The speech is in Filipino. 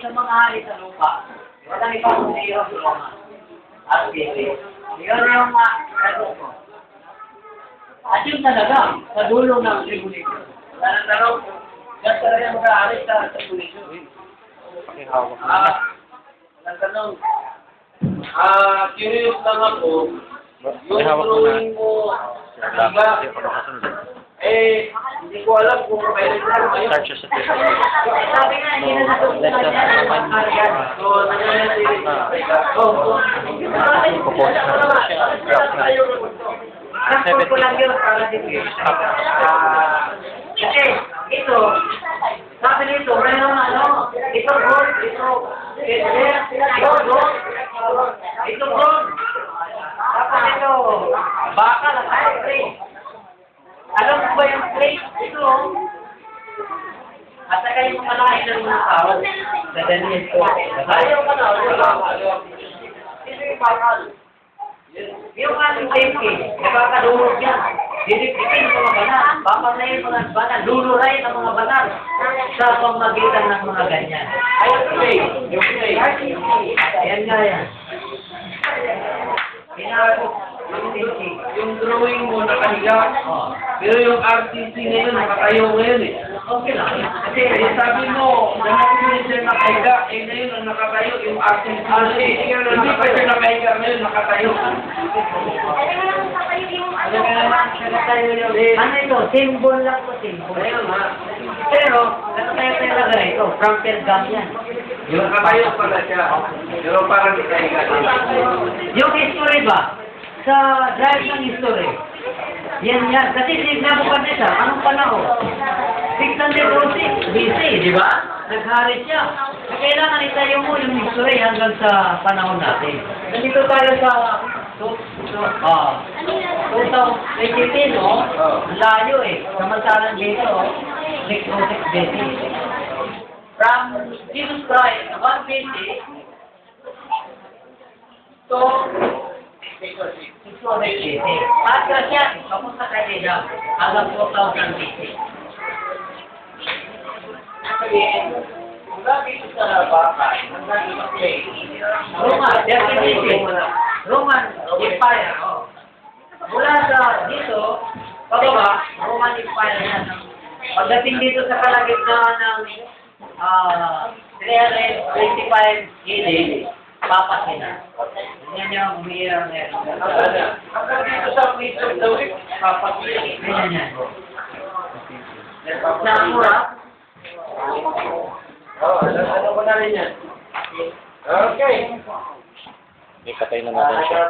sa mga hari sa lupa. Walang ibang kundi yung Roma. At Bibig. Yun yung ano ko. At yun talaga, sa dulo ng tribulation. Tanong, yan talaga mag-aalis sa tribulation. Walang tanong. Curious lang ako, yung drawing mo sa tiga, hindi ko alam kung kailan lang ngayon. Start siya sa tira. Sabi nga, hindi na natutunan yan. So, nangyayari ko lang yun para din. Kasi, ito, sabi nito, mayroon ano, ito gold, ito gold. Tapos ito, bakal, ay, plate. Alam mo ba yung plate? Ito, at saka yung malahin ng mga tao, sa Daniel ko. Ayaw ka na, ito yung bakal. Yung ating safety, nakakadurog yan. Didikdikin ng mga banal, papatayin mga banal, luluray ng mga banal sa pamagitan ng mga ganyan. Ayun, play. Yung play. Ayan nga yan. Yung drawing mo nakahiga, pero yung RTC ngayon nakatayo ngayon eh. Okay lang. Kasi sabi mo, dahil siya nakahiga, ngayon ang nakatayo yung RTC. Hindi pa siya nakahiga ngayon, nakatayo. Ano ito? Symbol lang po, symbol. Pero, nakatayo talaga ito. From Pergam yan. Yung nakatayo pala siya. Pero parang nakahiga. Yung history ba? Sa drive ng history. Yan. Kasi si Nebuchadnezzar, anong panahon? 606 BC, di ba? Naghari siya. Kailangan itayo mo yung history hanggang sa panahon natin. Nandito tayo sa 2018, no? Layo eh. Samantalang dito, 606 BC. From Jesus Christ, 1 BC, to 606 BC. At siya, papunta kay Eda, hanggang 2000 BC. Mula dito sa bakal, hanggang sa play. Roman Empire. Mula sa dito, pababa, Roman Empire yan. Pagdating dito sa kalagitnaan ng 325 gilid, papasin na. Yan yung umiirang na yan. Hanggang dito sa place of the week, papasin. Yan. Nakamura? Ano ko na rin yan? Okay. May patay na natin siya.